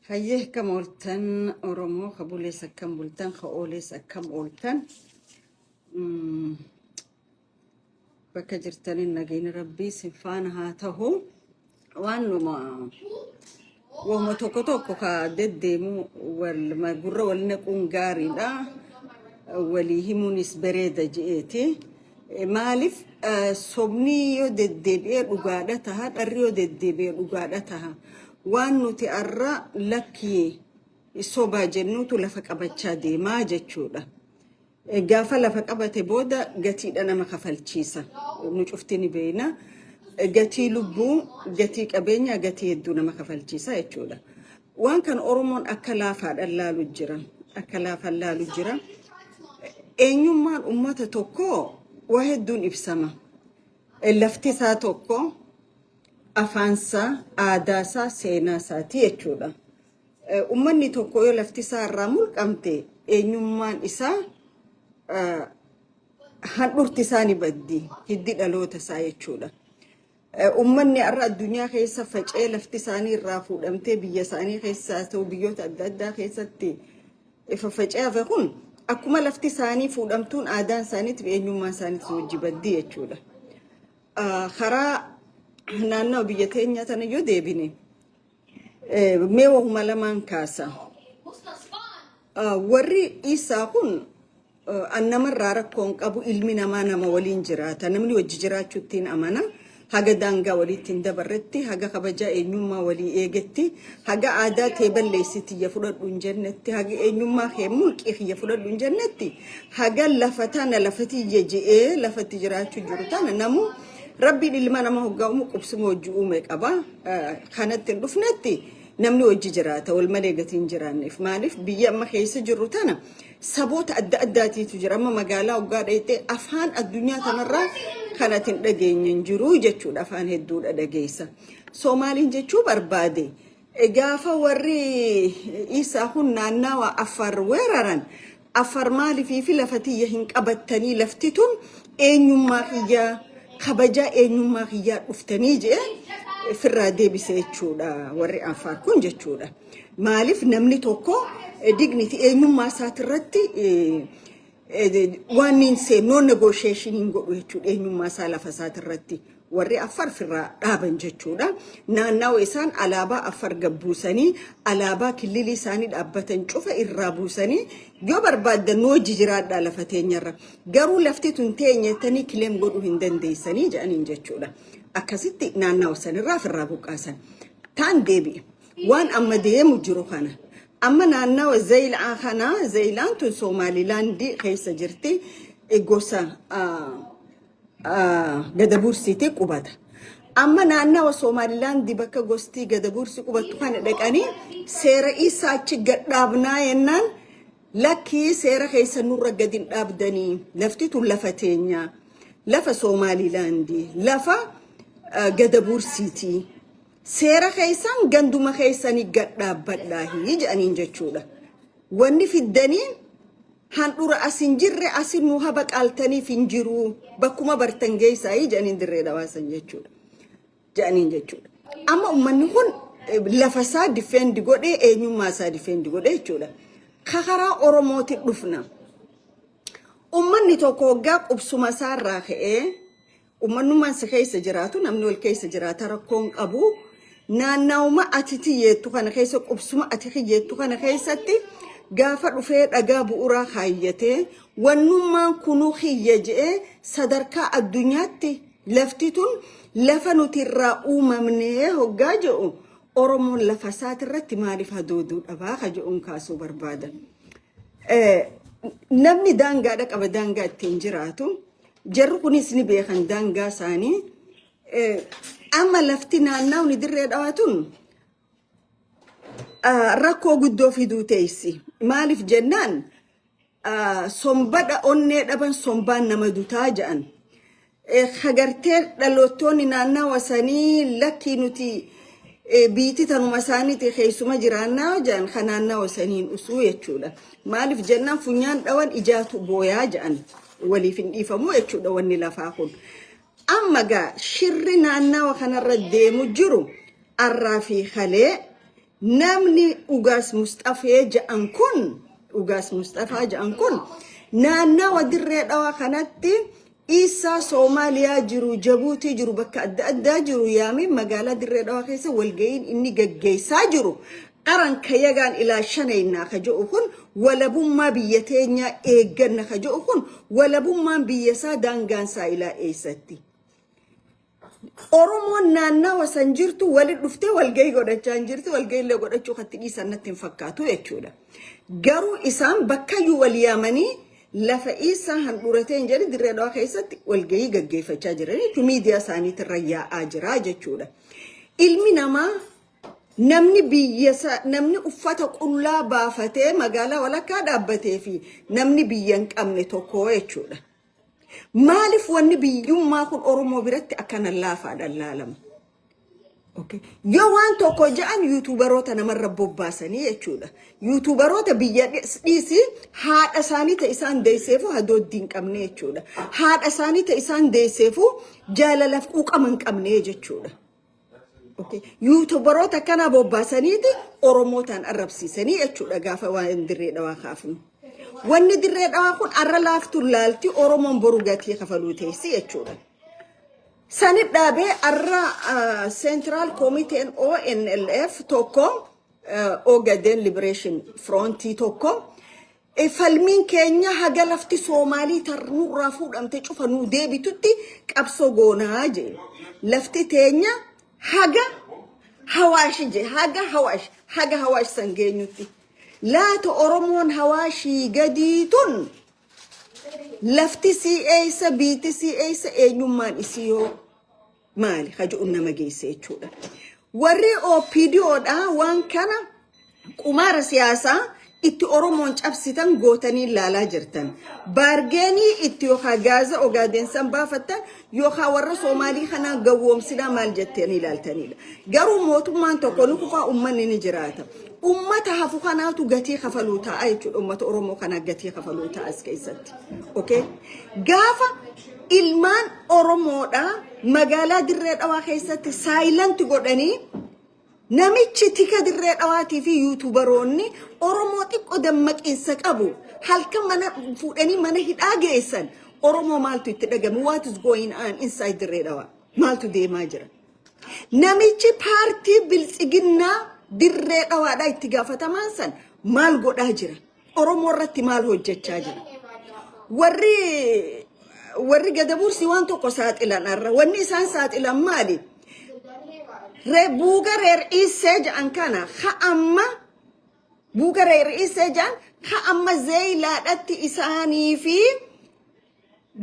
Hayyee akkam ooltan Oromoo kabulees akkam bultan ka'oolees akkam ooltan bakka jirtaniin nageenya rabbii sinfaana haa ta'u waanuma wama tokko ka deddeemu wal gurra wal naquun gaariidha walii himuunis bareeda je'eeti maaliif sobni yoo deddeebi'ee dhugaadha taha dharri yoo deddeebi'ee dhugaadha taha waan nuti arra lakki soba jennuutu lafa qabachaa deemaa jechuudha. Gaafa lafa qabate booda gatiidha nama kafalchiisa. Nu cuftini beena gatii lubbuu, gatii qabeenya, gatii hedduu nama kafalchiisa jechuudha. Waan kan Oromoon akka laafaadhaan laalu jira. Akka laafaan laalu jira. Eenyummaan uummata tokko waa hedduun ibsama. Lafti isaa tokko afaansa aadaasaa seenaasaati jechuudha. Uummanni tokko yoo lafti isaa irraa mulqamte eenyummaan isaa handhurti isaanii baddi hiddi dhaloota isaa jechuudha. Uummanni har'a addunyaa keessa faca'ee lafti isaanii irraa fuudhamtee biyya isaanii keessaa ta'u biyyoota adda addaa keessatti faca'ee hafe kun akkuma lafti isaanii fuudhamtuun aadaan isaaniitiif eenyummaan isaaniitiin hojii baddi jechuudha. Karaa naannoo biyya teenya tana yoo deebine mee wahuma lamaan kaasa. Warri isaa kun annamarraa rakkoon qabu ilmi namaa nama waliin jiraata. Namni wajji jiraachuuttiin amana. Haga daangaa waliittiin dabarretti, haga kabajaa eenyummaa walii eegetti, haga aadaa kee balleessiti iyya fudhadhu hin jennetti, haga eenyummaa kee mulqii iyya fudhadhu hin jennetti, haga lafa tana lafati iyya je'ee lafatti jiraachuu jiru tana namu Rabbiin ilma nama hoggaamu qubsuma hojii uume qaba. Kanatti hin dhufnetti namni hojii jiraata wal malee gatiin jiraanneef maaliif biyya amma keessa jirru tana saboota adda addaatiitu jira. Amma magaalaa hoggaa dheettee afaan addunyaa kanarraa kanatti hin dhageenye jiru jechuudha. Afaan hedduudha dhageessa. Soomaaliin jechuu barbaade gaafa warri isaa kun naannawaa Afar weeraran Afar maaliifii fi lafatiyya hin qabattanii lafti tun eenyummaa kiyyaa kabajaa eenyummaa kiyyaa dhuftanii jee firraa deebisee jechuudha warri Afar kun jechuudha. Maaliif namni tokko dignity eenyummaa isaatirratti waan niin no negotiation godhu jechuudha eenyummaa isaa lafa isaatirratti warri Afar firraa dhaaban jechuudha. Naannawaa isaan alaabaa Afar gabbuusanii alaabaa kililii isaanii dhaabbatan cufa irraa buusanii yoo barbaadan hojii jiraadhaa lafa teenyarra garuu lafti tun teenyettanii kileem godhuu hin dandeessanii jedhaniin jechuudha. Akkasitti naannawaa sanirraa firraa buqqaasan. Taan deebi'e waan amma deemu jiru kana. Amma naannawaa Zeeyilaan kana Zeeyilaan tun Somaalilaandii keessa jirti gosa Gadabursiitii qubata. Amma naannawaa Somaalilaandii bakka gosti Gadabursi qubatu kana dhaqanii seera isaa achi gadhaabnaa yennaan lakki seera keessa nurra gadi dhaabdanii lafti tun lafa teenyaa lafa Somaalilaandii lafa Gadabursiitii seera keessan ganduma keessanii gadhaabbadhaahi jedhaniin jechuudha. Wanni fiddanii handura asin jirre asin nu haba qaaltaniif hin jiru bakkuma bartan geessaa jedhaniin dirree dhawaasan jechuudha. Jedhaniin jechuudha. Amma uummanni kun lafa isaa difeendi godhee eenyummaa isaa difeendi godhee jechuudha. Karaa Oromooti dhufna. Uummanni tokko hoggaa qubsuma isaa irraa ka'ee uummanummaan si keessa jiraatu namni wal keessa jiraata rakkoon qabu. Naannawuma ati tiyyeettu kana keessa qubsuma ati tiyyeettu kana keessatti gaafa dhufee dhagaa bu'uuraa kaayyatee wannummaan kunuu kiyya je'ee sadarkaa addunyaatti lafti tun lafa nuti irraa uumamnee hoggaa jedhu Oromoon lafa isaatirratti maaliif hadooduu dhabaa ka jedhuun kaasuu barbaadan. Namni daangaadha qaba daangaa ittiin jiraatu jarri kunis ni beekan daangaa isaanii. Amma lafti naannawni dirree dhawaatun rakkoo guddoo fiduu teessi. Maaliif jennaan sombadha onnee dhaban sombaan nama dutaa jedhan. Hagartee dhaloottoonni naannawa sanii lakkii nuti biitii tanuma isaaniiti keessuma jiraannaa jedhan kan naannawa saniin usuu jechuudha. Maaliif jennaan funyaan dhawan ijaatu booyaa jedhan waliif hin dhiifamuu jechuudha wanni lafaa kun. Amma shirri naannawa kanarra deemu jiru arraa fi kalee namni ugaas Mustafaa ja'an kun naannawa dirree dhawaa kanatti isa Soomaaliyaa jiru Jabuutii jiru bakka adda addaa jiru yaami magaalaa dirree dhawaa keessa walga'iin inni gaggeessaa jiru aran kayagaan ilaa shanayna ka jedhu kun walabummaa biyya teenya eegganna ka jedhu kun walabummaan biyyasaa daangaansaa ilaa eessatti Oromoon naannawa san jirtu wali dhuftee walga'ii godhachaa jirti walga'iillee godhachuu katti dhiisan natti hin fakkaatu jechuudha garuu isaan bakkayyuu wal yaamanii lafa isa handurateen jedhe dirree dhawaa keessatti walga'ii gaggeeffachaa jiranii miidiyaa isaaniitirra yaa'aa jira jechuudha ilmi namaa namni uffata qullaa baafatee magaalaa walakkaa dhaabbatee fi namni biyya hin qabne tokko jechuudha maaliif wanni biyyummaa kun Oromoo biratti akkana laafaadhaan laalama okay yoo waan tokko ja'an yuutuubaroota namarra bobbaasanii jechuudha yuutuubaroota biyya dhiisi haadha isaanii ta'e isaan deesseefu hadooddiin qabne jechuudha haadha isaanii ta'e isaan deesseefu jaalalaaf quuqama hin qabne jechuudha okay yuutuubaroota kana bobbaasaniiti Oromootaan arrabsiisanii jechuudha gaafa waan dirree dhawaa kaafnu wanni dirree dhawaa kun arra laaftu laalti Oromoon boru gatii kafaluu teessi jechuudha sanit dhaabee arra Central Committee ONLF tokko Ogaden Liberation Front tokko falmiin keenya haga lafti Soomaalii tarnuurraa fuudhamte cufa nuu deebitutti qabsoo goonaa je lafti teenya haga hawaashi je haga hawaash san geenyutti laata Oromoon hawaashii gadiitun lafti eessa biiti eessa eenyummaan isiyoo maali hajuun nama geesse jechuudha warri OPDOdha waan kana qumaara siyaasaa itti Oromoon cabsitan gootanii laalaa jirtan baargeenii itti yookaa gaaza Ogaden san baafattan yookaa warra Soomaalii kana gawwoomsinaa maal jettanii ilaaltanidha garuu mootummaan tokko ni kufaa ummanni ni jiraata ummata hafu kanaatu gatii kafaluu ta'a jechuudha ummata Oromoo kana gatii kafaluu ta'a as keessatti okay gaafa ilmaan Oromoodha magaalaa dirree dhawaa keessatti silent godhanii namichi tika dirree dhawaatii fi yuutuubaroonni Oromoo xiqqoo dammaqiinsa qabu halkan mana fuudhanii mana hidhaa geessan Oromoo maaltu itti dhagame what is going on inside dirree dhawaa maaltu deemaa jira namichi paartii biltsiginnaa dirree dhawaadha itti gaafatamaan san maal godhaa jira Oromoo irratti maal hojjechaa jira warri gadabuursi waan tokko saaxilan arra wanni isaan saaxilan maali buugareer isee ja'an kana buugareer isee ja'an amma zeeylaadhatti isaanii fi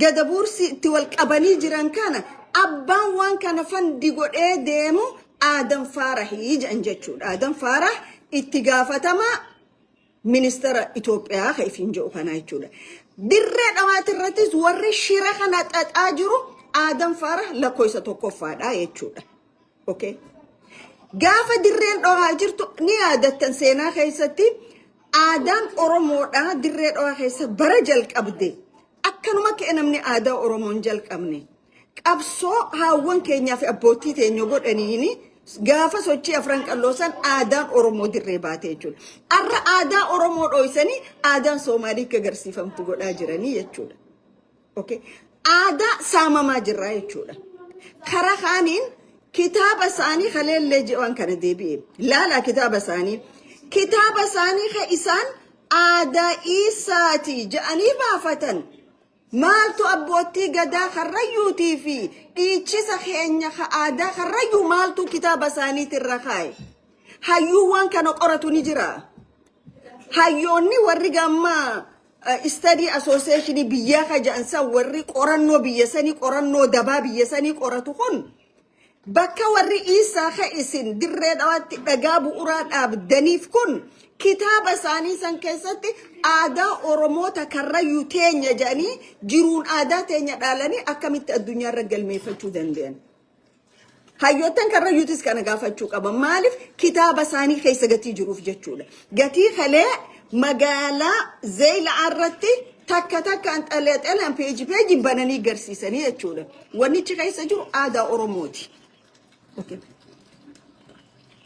gadabuursi itti wal qabanii jiran kana abbaan waan kana fandi godhee deemu Adam Farahii ja'an jechuudha Adam Farah itti gaafatama ministeera Itoophiyaa kaifiin jedhu kana jechuudha dirree dhawaati irrattis warri shira kana xaxaa jiru Adam Farah lakkoofsa tokkoffaadha jechuudha okay gaafa dirreen dhawaa jirtu ni yaadattan seenaa keessatti aadaan Oromoodha dirree dhawaa keessa bara jalqabde akkanuma ka'e namni aadaa Oromoon jalqabne qabsoo haawwan keenyaa fi abbootii teenya godhaniini gaafa sochii afran qalloosan aadaan Oromoo dirree baatee jechuudha arra aadaa Oromoo dhoysanii aadaan Soomaalii agarsiifamtu godhaa jiranii jechuudha okay aadaa saamamaa jirraa jechuudha karaa kaaniin kitaaba isaanii khaleellee jedhan kana deebi'e laala kitaaba isaanii ka isaan aadaa isaati jedhanii baafatan maaltu abbootii gadaa karrayyuutii fi dhiichisa keenya ka aadaa karrayyuu maaltu kitaaba isaaniitirra kaa'e hayyuu waan kana qoratu ni jira hayyoonni warri gammaa study association biyyaa ka ja'ansa warri qorannoo biyya sanii qorannoo dabaa biyya sanii qoratu kun bakka warri isaa ka isin dirree dhawaatti dhagaa bu'uuraa dhaabdaniif kun kitaaba isaanii san keessatti aadaa Oromoota karrayyuu teenya jedhanii jiruun aadaa teenya dhaalanii akkamitti addunyaarra galmeeffachuu danda'an hayyoottan karrayyuutis kana gaafachuu qaban maaliif kitaaba isaanii keessa gatii jiruuf jechuudha gatii kalee magaalaa zeeyilaa irratti takka xaleexelaan peeji bananii garsiisanii jechuudha wannichi keessa jiru aadaa Oromooti okay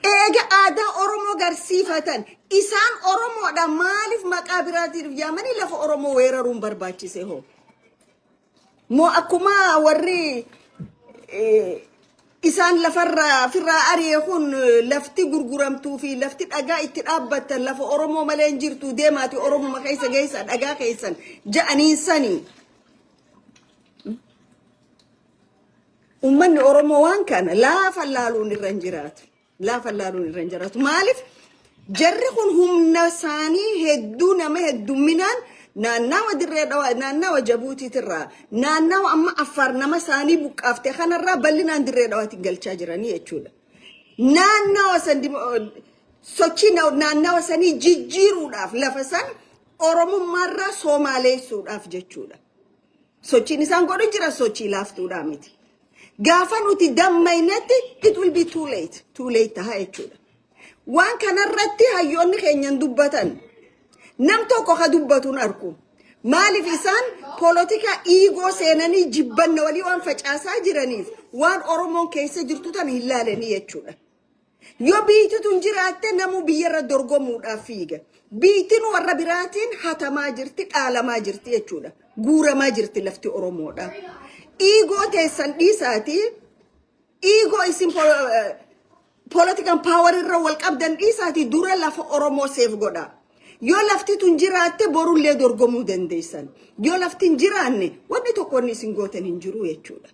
eega aadaa Oromoo garsiifatan isaan Oromoodha maaliif maqaa biraatiif yaamanii lafa Oromoo weeraruun barbaachise hoo moo akkuma warri isaan lafarraa firraa ari'ee kun lafti gurguramtuu fi lafti dhagaa itti dhaabbatan lafa Oromoo malee hin jirtu deemaati Oromoo keessa geessa dhagaa keessan ja'aniin sanii ummanni Oromoo waan kana laafa laaluun irra hin jiraatu laafa laaluun irra hin jiraatu maaliif jarri kun humna isaanii hedduu nama heddumminaan naannawa dirree dhawaa naannawa Jabuutiitirraa naannawa amma Affaar nama isaanii buqqaaftee kanarraa bal'inaan dirree dhawaatti galchaa jiranii jechuudha. Naannawa san sochii naannawa sanii jijjiiruudhaaf lafa san Oromummaarraa Soomaaleessuudhaaf jechuudha. Sochiin isaan godhu jira sochii laaftuudhaa miti. Gaafa nuti dammaynetti it will be too late ta'a jechuudha. Waan kanarratti hayyoonni keenyan dubbatan nam tokko ka dubbatuun arku maaliif isaan politika ego seenanii jibbanna walii waan facaasaa jiraniif waan Oromoon keessa jirtu tan hin laalanii jechuudha. Yoo biitituun jiraatte namu biyyarra dorgomuudhaaf fiiga. Biitiin warra biraatiin hatamaa jirti dhaalamaa jirti jechuudha. Guuramaa jirti lafti Oromoodha. Ego teessan dhiisaati ego isin politikan power irra wal qabdan dhiisaati dura lafa Oromoo seef godha. Yoo lafti tun jiraatte borullee dorgomuu dandeessan. Yoo lafti hin jiraanne wanni tokko isin gootan hin jiru jechuudha.